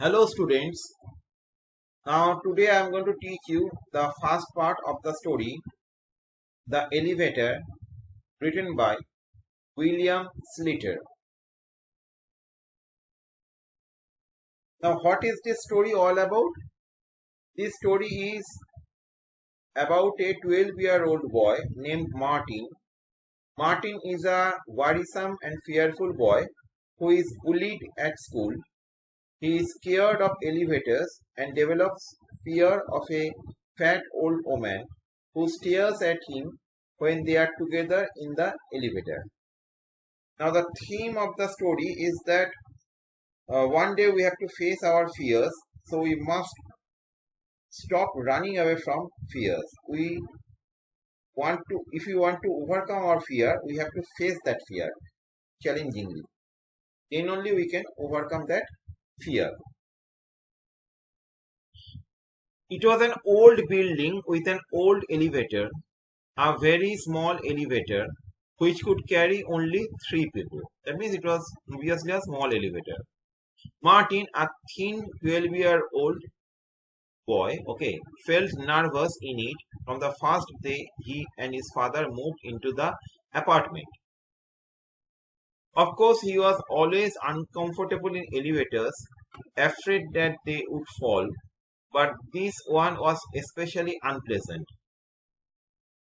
Hello students. Now today I am going to teach you the first part of the story, The Elevator, written by William Sleator. Now what is this story all about? This story is about a 12-year-old boy named Martin. Martin is a worrisome and fearful boy who is bullied at school. He is scared of elevators and develops fear of a fat old woman who stares at him when they are together in the elevator. Now, the theme of the story is that one day we have to face our fears, so we must stop running away from fears. If we want to overcome our fear, we have to face that fear challengingly. Then only we can overcome that fear. It was an old building with an old elevator, a very small elevator which could carry only 3 people. That means it was obviously a small elevator. Martin, a thin 12-year-old boy, felt nervous in it from the first day he and his father moved into the apartment. Of course, he was always uncomfortable in elevators, afraid that they would fall, but this one was especially unpleasant.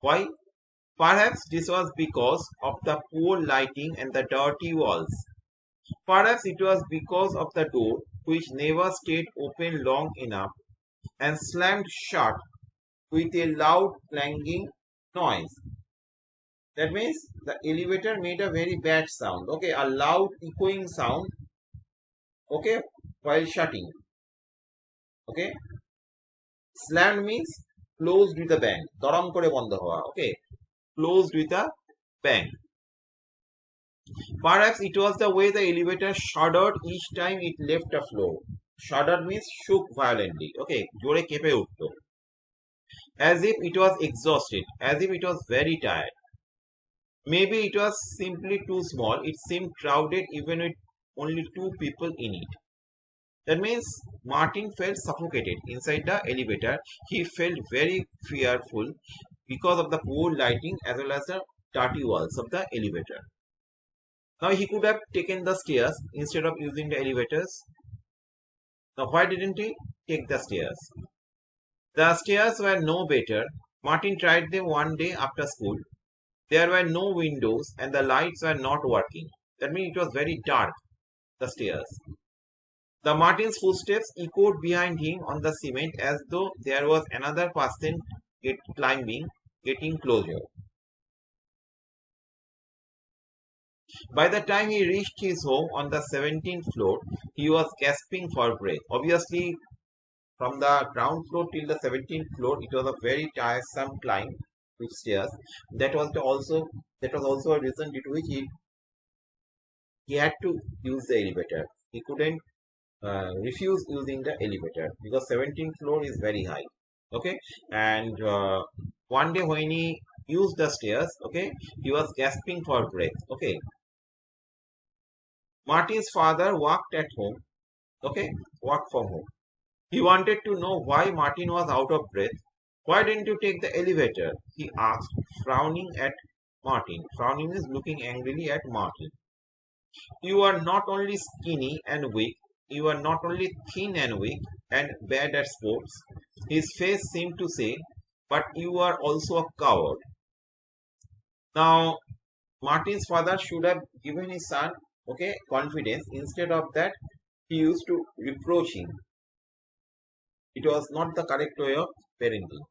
Why? Perhaps this was because of the poor lighting and the dirty walls. Perhaps it was because of the door, which never stayed open long enough and slammed shut with a loud clanging noise. That means the elevator made a very bad sound, a loud echoing sound, while shutting. Slammed means closed with a bang. Daram kore bondo howa, closed with a bang. Perhaps it was the way the elevator shuddered each time it left the floor. Shuddered means shook violently. Jore kepe utto. As if it was exhausted, as if it was very tired. Maybe it was simply too small. It seemed crowded even with only 2 people in it. That means Martin felt suffocated inside the elevator. He felt very fearful because of the poor lighting as well as the dirty walls of the elevator. Now he could have taken the stairs instead of using the elevators. Now why didn't he take the stairs? The stairs were no better. Martin tried them one day after school. There were no windows and the lights were not working. That means it was very dark, the stairs. The Martin's footsteps echoed behind him on the cement as though there was another person getting closer. By the time he reached his home on the 17th floor, he was gasping for breath. Obviously, from the ground floor till the 17th floor, it was a very tiresome climb with stairs. That was also a reason due to which he had to use the elevator. He couldn't refuse using the elevator because 17th floor is very high. And one day when he used the stairs, he was gasping for breath. Martin's father worked at home, worked from home. He wanted to know why Martin was out of breath. Why didn't you take the elevator? He asked, frowning at Martin. Frowning is looking angrily at Martin. You are not only skinny and weak, you are not only thin and weak and bad at sports. His face seemed to say, but you are also a coward. Now, Martin's father should have given his son confidence. Instead of that, he used to reproach him. It was not the correct way of parenting.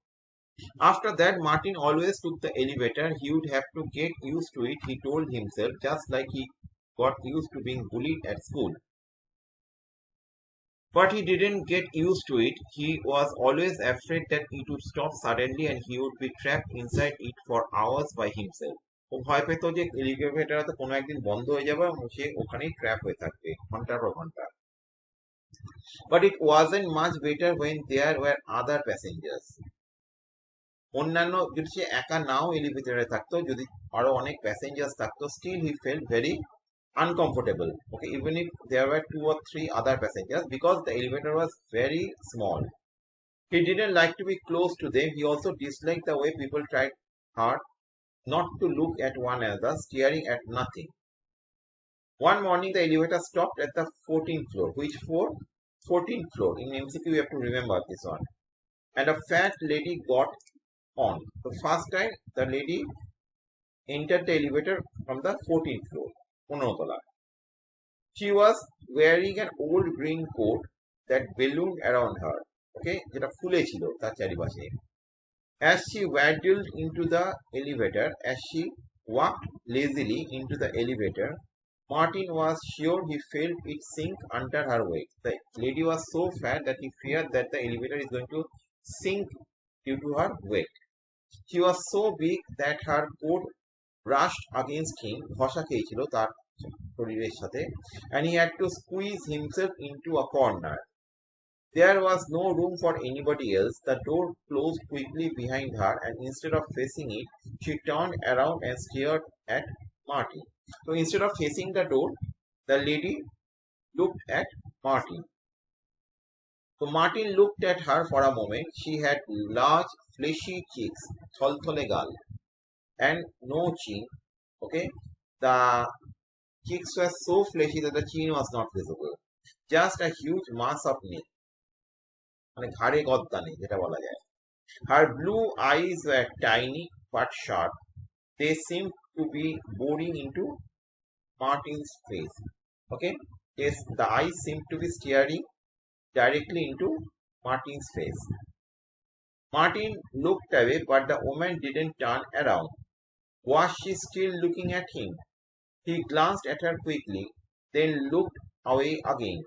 After that, Martin always took the elevator. He would have to get used to it, he told himself, just like he got used to being bullied at school. But he didn't get used to it. He was always afraid that it would stop suddenly and he would be trapped inside it for hours by himself. ও ভয় পেত যে এলিভেটরটা কোনো একদিন বন্ধ হয়ে যাবে এবং সে ওখানেই ট্র্যাপ হয়ে থাকবে ঘন্টার পর ঘন্টা। But it wasn't much better when there were other passengers. অন্যান্য যদি সে একা নাও এলিভেটরে থাকতো, যদি আরো অনেক প্যাসেঞ্জার্স থাকতো, still he felt very uncomfortable. Okay, even if there were 2 or 3 other passengers, because the elevator was very small. He didn't like to be close to them. He also disliked the way people tried hard not to look at one another, staring at nothing. One morning, the elevator stopped at the 14th floor. Which floor? 14th floor. In MCQ, you have to remember this one. And a fat lady got on. The first time, the lady entered the elevator from the 14th floor. 15 তলা. She was wearing an old green coat that ballooned around her. Okay, যেটা ফুলে ছিল তার চারিপাশে. As she waddled into the elevator, as she walked lazily into the elevator, Martin was sure he felt it sink under her weight. The lady was so fat that he feared that the elevator is going to sink due to her weight. She was so big that her coat brushed against him, ঘষা খেয়েছিল তার শরীরের সাথে, and he had to squeeze himself into a corner. There was no room for anybody else. The door closed quickly behind her, and instead of facing it, she turned around and stared at Martin. So instead of facing the door, the lady looked at Martin. So Martin looked at her for a moment. She had large, fleshy cheeks, tholthole gal, and no chin. Okay, the cheeks were so fleshy that the chin was not visible. Just a huge mass of neck. মানে ঘাড়ে গদ্দা নেই যেটা বলা যায়. Her blue eyes were tiny but sharp. They seemed to be boring into Martin's face. Okay, yes, the eyes seemed to be staring directly into Martin's face. Martin looked away, but the woman didn't turn around. Was she still looking at him? He glanced at her quickly, then looked away again.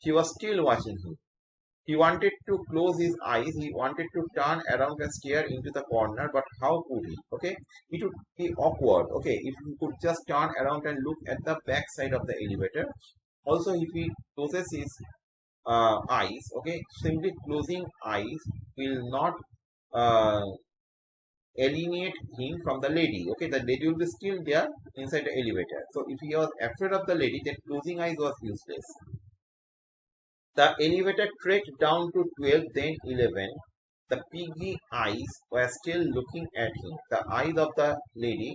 She was still watching him. He wanted to close his eyes. He wanted to turn around and stare into the corner, but how could he? Okay, it would be awkward. Okay, if he could just turn around and look at the back side of the elevator. Also, if he closes his eyes, okay, simply closing eyes will not alienate him from the lady. Okay, the lady will be still there inside the elevator. So if he was afraid of the lady, then closing eyes was useless. The elevator trekked down to 12, then 11. The piggy eyes were still looking at him. The eyes of the lady,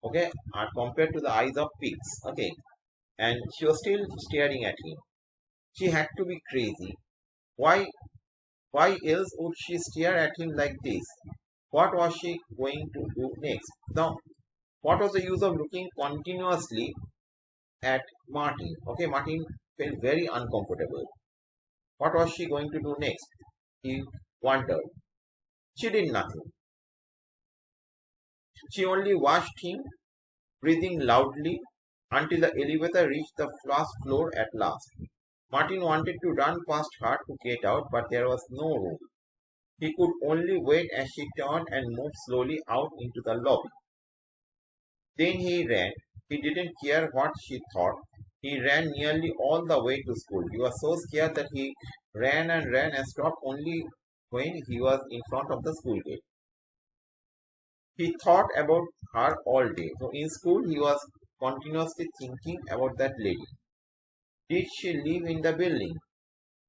okay, are compared to the eyes of pigs. Okay, and she was still staring at him. She had to be crazy. Why else would she stare at him like this? What was she going to do next? Now, what was the use of looking continuously at Martin? Okay, Martin felt very uncomfortable. What was she going to do next? He wondered. She did nothing. She only watched him, breathing loudly, until the elevator reached the first floor at last. Martin wanted to run past her to get out, but there was no room. He could only wait as she turned and moved slowly out into the lobby. Then he ran. He didn't care what she thought. He ran nearly all the way to school. He was so scared that he ran and stopped only when he was in front of the school gate. He thought about her all day. So in school, he was continuously thinking about that lady. Did she live in the building?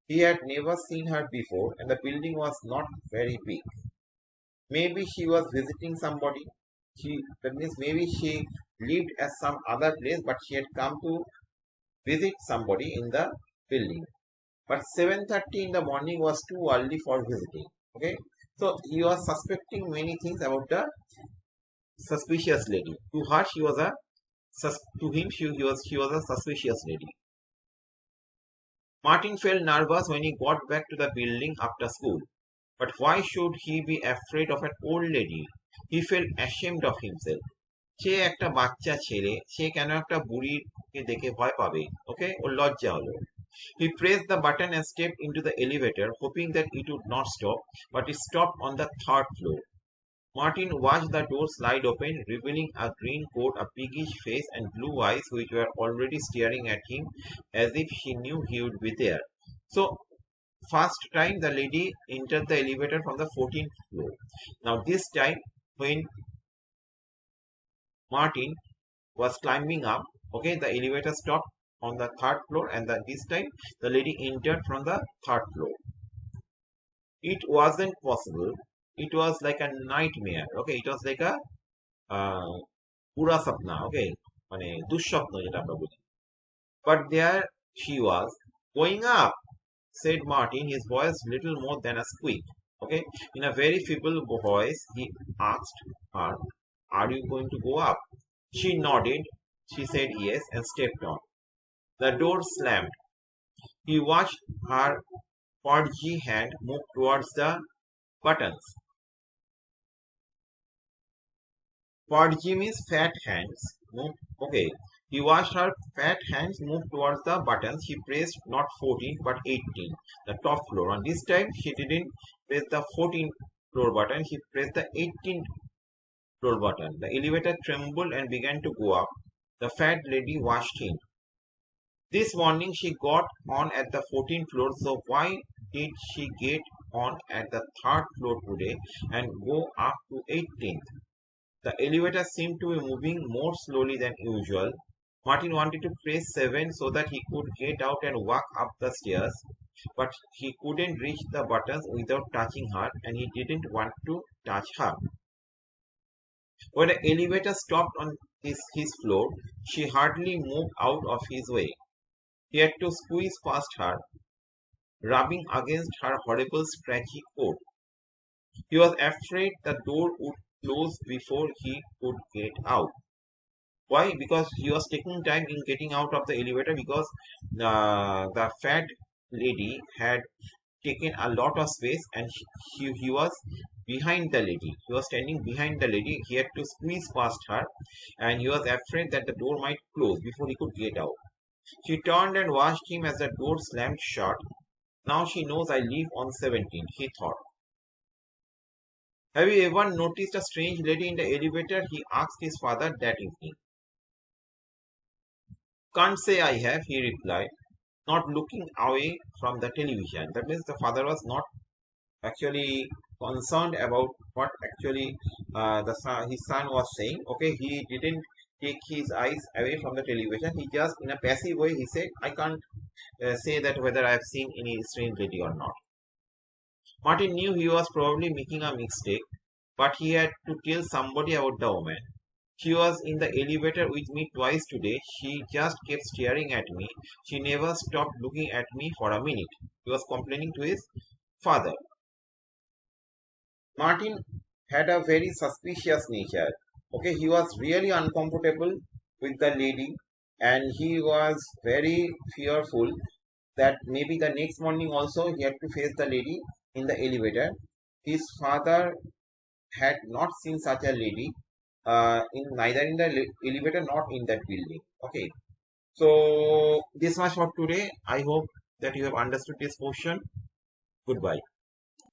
He had never seen her before, and the building was not very big. Maybe she was visiting somebody. That means maybe she lived at some other place, but she had come to visit somebody in the building. But 7:30 in the morning was too early for visiting. Okay, so he was suspecting many things about the suspicious lady. To her, she was a to him she was a suspicious lady. Martin felt nervous when he got back to the building after school. But why should he be afraid of an old lady? He felt ashamed of himself. সে একটা বাচ্চা ছেলে, সে কেন একটা বুড়িকে দেখে ভয় পাবে? ওকে, ওর লজ্জা হলো. He pressed the button and stepped into the elevator, hoping that it would not stop, but it stopped on the 3rd floor. Martin watched the door slide open, revealing a green coat, a piggish face, and blue eyes which were already staring at him as if she knew he would be there. So, first time the lady entered the elevator from the 14th floor. Now this time when Martin was climbing up, Okay, the elevator stopped on the third floor, and this time the lady entered from the third floor. It wasn't possible. It was like a nightmare. Okay, it was like a পুরা Swapna, okay, মানে দুঃস্বপ্ন যেটা আমরা বলি. But there she was going up, said Martin, his voice little more than a squeak. Okay, in a very feeble voice, he asked her, "Are you going to go up?" She nodded. She said yes and stepped on. The door slammed. He watched her podgy hand move towards the buttons. Podgy means fat hands. Move. Okay. He watched her fat hands move towards the buttons. He pressed not 14 but 18, the top floor. And this time she didn't press the 14th floor button. He pressed the 18th floor button. The elevator trembled and began to go up. The fat lady watched him. This morning she got on at the 14th floor, so why did she get on at the third floor today and go up to 18th? The elevator seemed to be moving more slowly than usual. Martin wanted to press 7 so that he could get out and walk up the stairs, but he couldn't reach the buttons without touching her, and he didn't want to touch her. When the elevator stopped on his floor, she hardly moved out of his way. He had to squeeze past her, rubbing against her horrible scratchy coat. He was afraid the door would close before he could get out. Why? Because he was taking time in getting out of the elevator, because the fat lady had taken a lot of space, and he was behind the lady. He was standing behind the lady. He had to squeeze past her, and he was afraid that the door might close before he could get out. She turned and watched him as the door slammed shut. Now she knows I live on 17, he thought. Have you ever noticed a strange lady in the elevator? He asked his father that evening. Can't say I have, he replied, not looking away from the television. That means the father was not actually concerned about what actually his son was saying. Okay, he didn't take his eyes away from the television. He just, in a passive way, he said, I can't say that whether I have seen any strange lady or not. Martin knew he was probably making a mistake, but he had to tell somebody about the woman. She was in the elevator with me twice today. She just kept staring at me. She never stopped looking at me for a minute. He was complaining to his father. Martin had a very suspicious nature. Okay, he was really uncomfortable with the lady, and he was very fearful that maybe the next morning also he had to face the lady in the elevator. His father had not seen such a lady in neither in the elevator nor in that building. Okay, so this much for today. I hope that you have understood this portion. Goodbye.